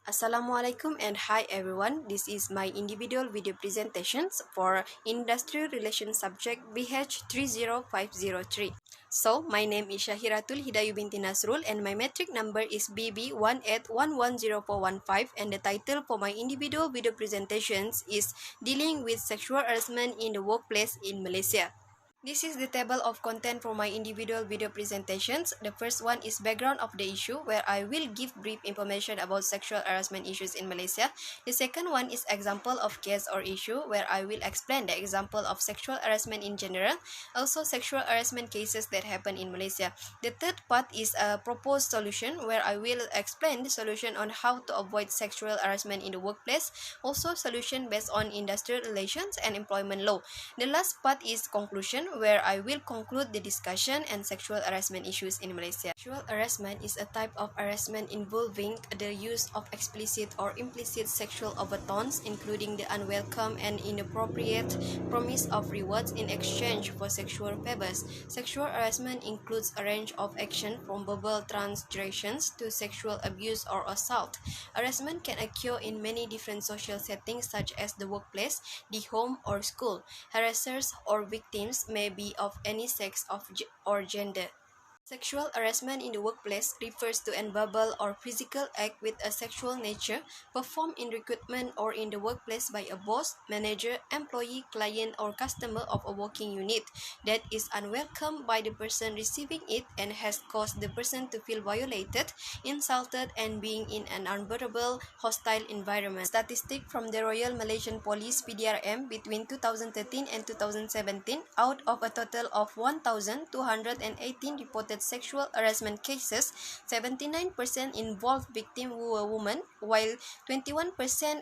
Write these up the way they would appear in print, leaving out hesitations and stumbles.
Assalamualaikum and hi everyone. This is my individual video presentations for Industrial Relations subject BH30503. So, my name is Shahiratul Hidayu binti Nasrul and my metric number is BB18110415 and the title for my individual video presentations is Dealing with Sexual Harassment in the Workplace in Malaysia. This is the table of content for my individual video presentations. The first one is background of the issue, where I will give brief information about sexual harassment issues in Malaysia. The second one is example of case or issue, where I will explain the example of sexual harassment in general, also sexual harassment cases that happen in Malaysia. The third part is a proposed solution, where I will explain the solution on how to avoid sexual harassment in the workplace, also solution based on industrial relations and employment law. The last part is conclusion, where I will conclude the discussion and sexual harassment issues in Malaysia. Sexual harassment is a type of harassment involving the use of explicit or implicit sexual overtones, including the unwelcome and inappropriate promise of rewards in exchange for sexual favors. Sexual harassment includes a range of action from verbal transgressions to sexual abuse or assault. Harassment can occur in many different social settings such as the workplace, the home, or school. Harassers or victims may be of any sex or gender. Sexual harassment in the workplace refers to an verbal or physical act with a sexual nature performed in recruitment or in the workplace by a boss, manager, employee, client, or customer of a working unit that is unwelcome by the person receiving it and has caused the person to feel violated, insulted, and being in an unbearable, hostile environment. Statistic from the Royal Malaysian Police (PDRM) between 2013 and 2017, out of a total of 1,218 reported sexual harassment cases, 79% involved victims who were women, while 21%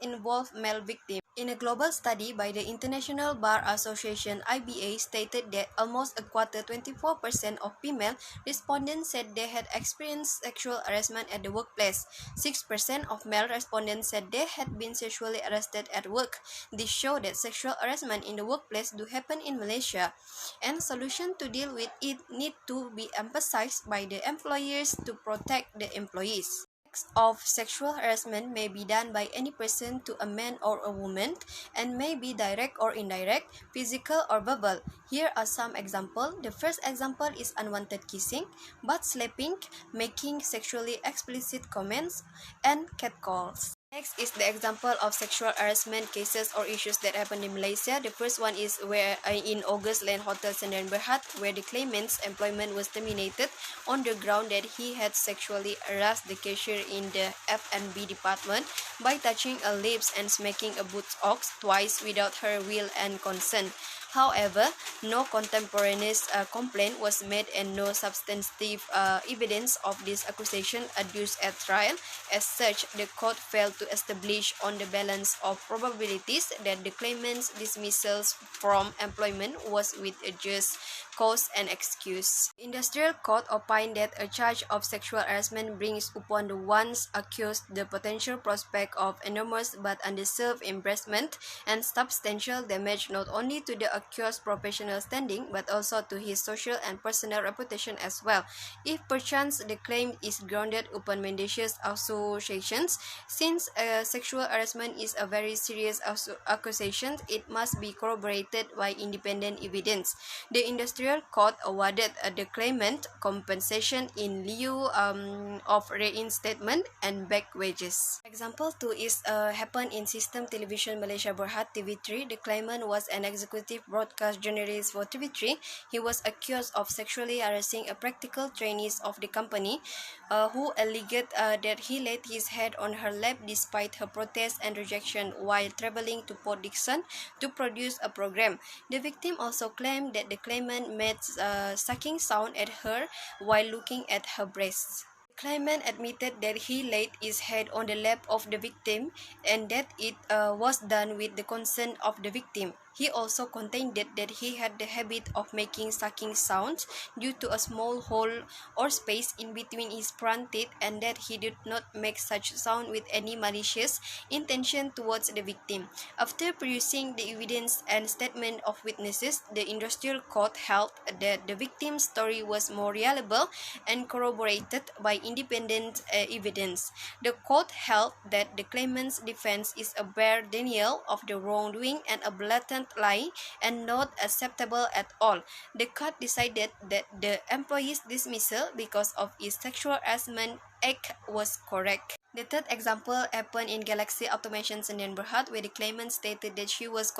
involved male victims. In a global study by the International Bar Association (IBA) stated that almost a quarter, 24% of female respondents said they had experienced sexual harassment at the workplace. 6% of male respondents said they had been sexually harassed at work. This shows that sexual harassment in the workplace do happen in Malaysia, and solutions to deal with it need to be emphasized by the employers to protect the employees. Acts of sexual harassment may be done by any person to a man or a woman and may be direct or indirect, physical or verbal. Here are some examples. The first example is unwanted kissing, butt slapping, making sexually explicit comments, and catcalls. Next is the example of sexual harassment cases or issues that happened in Malaysia. The first one is where in August Land Hotel Sdn Bhd, where the claimant's employment was terminated on the ground that he had sexually harassed the cashier in the F&B department by touching her lips and smacking a buttocks twice without her will and consent. However, no contemporaneous complaint was made and no substantive evidence of this accusation adduced at trial. As such, the court failed to establish on the balance of probabilities that the claimant's dismissals from employment was with a just cause and excuse. The Industrial Court opined that a charge of sexual harassment brings upon the ones accused the potential prospect of enormous but undeserved embarrassment and substantial damage not only to the accused professional standing but also to his social and personal reputation as well. If perchance the claim is grounded upon mendacious associations, since sexual harassment is a very serious accusation, it must be corroborated by independent evidence. The Industrial Court awarded the claimant compensation in lieu of reinstatement and back wages. Example 2 is happened in System Television Malaysia Berhad TV3. The claimant was an executive broadcast journalist for TV3. He was accused of sexually harassing a practical trainee of the company who alleged that he laid his head on her lap despite her protest and rejection while traveling to Port Dickson to produce a program. The victim also claimed that the claimant made sucking sound at her while looking at her breasts. The claimant admitted that he laid his head on the lap of the victim and that it was done with the consent of the victim. He also contended that he had the habit of making sucking sounds due to a small hole or space in between his front teeth, and that he did not make such sound with any malicious intention towards the victim. After producing the evidence and statement of witnesses, the industrial court held that the victim's story was more reliable and corroborated by independent evidence. The court held that the claimant's defense is a bare denial of the wrongdoing and a blatant lie and not acceptable at all. The court decided that the employee's dismissal because of his sexual harassment act was correct. The third example happened in Galaxy Automation Sdn Bhd, where the claimant stated that she was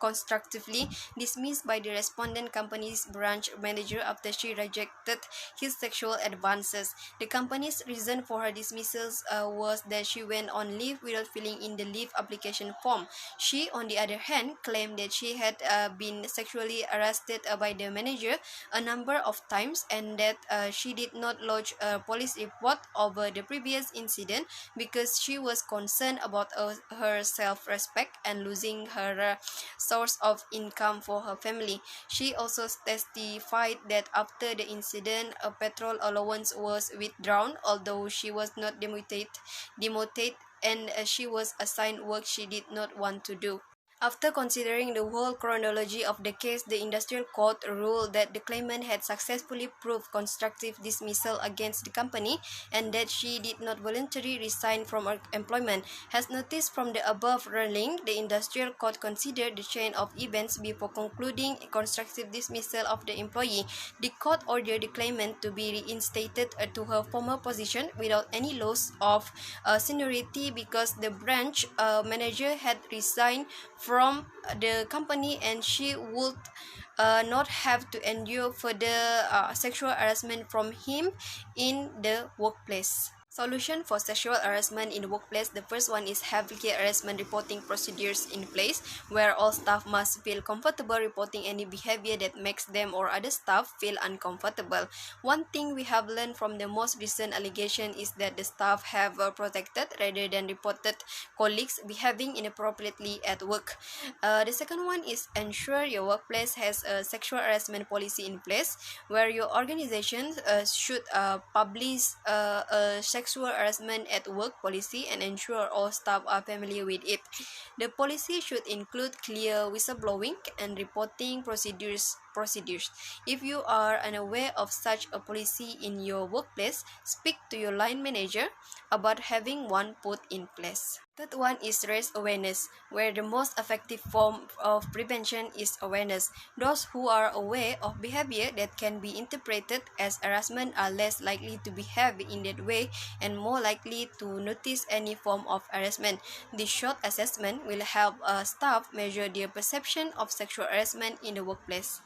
constructively dismissed by the respondent company's branch manager after she rejected his sexual advances. The company's reason for her dismissals was that she went on leave without filling in the leave application form. She, on the other hand, claimed that she had been sexually harassed by the manager a number of times, and that she did not lodge a police report over the previous incident because she was concerned about her self-respect and losing her source of income for her family. She also testified that after the incident, a petrol allowance was withdrawn, although she was not demoted and she was assigned work she did not want to do. After considering the whole chronology of the case, the industrial court ruled that the claimant had successfully proved constructive dismissal against the company and that she did not voluntarily resign from her employment. As noticed from the above ruling, the industrial court considered the chain of events before concluding a constructive dismissal of the employee. The court ordered the claimant to be reinstated to her former position without any loss of seniority because the branch manager had resigned from the company and she would not have to endure further sexual harassment from him in the workplace. Solution for sexual harassment in the workplace. The first one is have clear harassment reporting procedures in place where all staff must feel comfortable reporting any behavior that makes them or other staff feel uncomfortable. One thing we have learned from the most recent allegation is that the staff have protected rather than reported colleagues behaving inappropriately at work. The second one is ensure your workplace has a sexual harassment policy in place where your organization should publish a sexual harassment at work policy and ensure all staff are familiar with it. The policy should include clear whistleblowing and reporting procedures. If you are unaware of such a policy in your workplace, speak to your line manager about having one put in place. Third one is raise awareness, where the most effective form of prevention is awareness. Those who are aware of behavior that can be interpreted as harassment are less likely to behave in that way and more likely to notice any form of harassment. This short assessment will help staff measure their perception of sexual harassment in the workplace.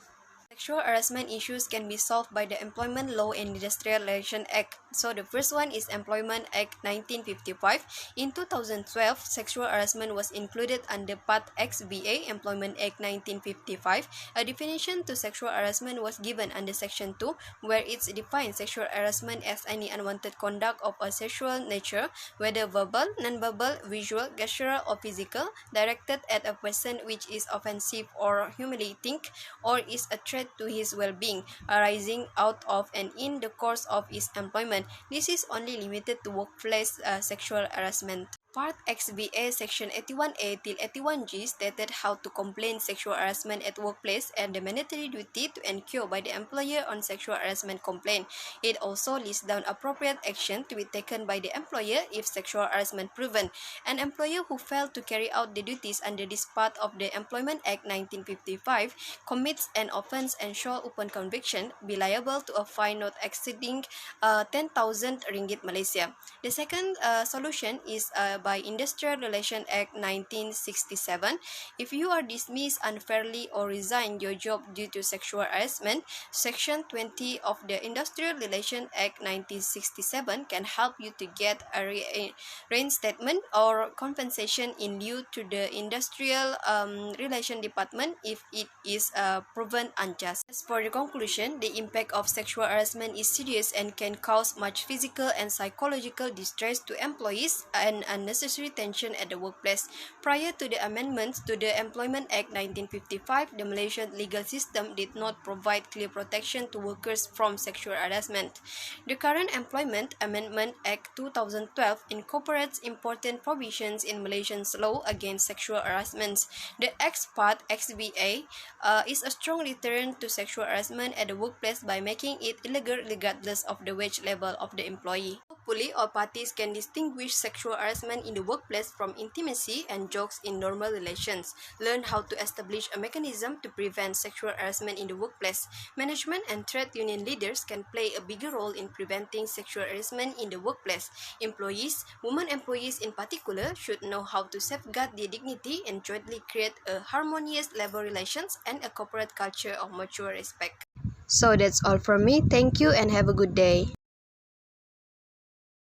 Sexual harassment issues can be solved by the Employment Law and Industrial Relations Act. So the first one is Employment Act 1955. In 2012, sexual harassment was included under Part XBA, Employment Act 1955. A definition to sexual harassment was given under Section 2, where it defines sexual harassment as any unwanted conduct of a sexual nature, whether verbal, non-verbal, visual, gestural, or physical, directed at a person which is offensive or humiliating, or is a threat to his well-being, arising out of and in the course of his employment. This is only limited to workplace sexual harassment. Part XBA Section 81A till 81G stated how to complain sexual harassment at workplace and the mandatory duty to inquire by the employer on sexual harassment complaint. It also lists down appropriate action to be taken by the employer if sexual harassment proven. An employer who failed to carry out the duties under this part of the Employment Act 1955 commits an offence and shall, upon conviction, be liable to a fine not exceeding 10,000 ringgit Malaysia. The second solution is by Industrial Relations Act 1967. If you are dismissed unfairly or resign your job due to sexual harassment, Section 20 of the Industrial Relations Act 1967 can help you to get a reinstatement or compensation in lieu to the Industrial Relations Department if it is proven unjust. As for the conclusion, the impact of sexual harassment is serious and can cause much physical and psychological distress to employees and unnecessary tension at the workplace. Prior to the amendments to the Employment Act 1955, the Malaysian legal system did not provide clear protection to workers from sexual harassment. The current Employment Amendment Act 2012 incorporates important provisions in Malaysian's law against sexual harassment. The Act's Part XBA is a strong deterrent to sexual harassment at the workplace by making it illegal regardless of the wage level of the employee. Hopefully, all parties can distinguish sexual harassment in the workplace from intimacy and jokes in normal relations. Learn how to establish a mechanism to prevent sexual harassment in the workplace. Management and trade union leaders can play a bigger role in preventing sexual harassment in the workplace. Employees, women employees in particular, should know how to safeguard their dignity and jointly create a harmonious labor relations and a corporate culture of mutual respect. So that's all from me. Thank you and have a good day.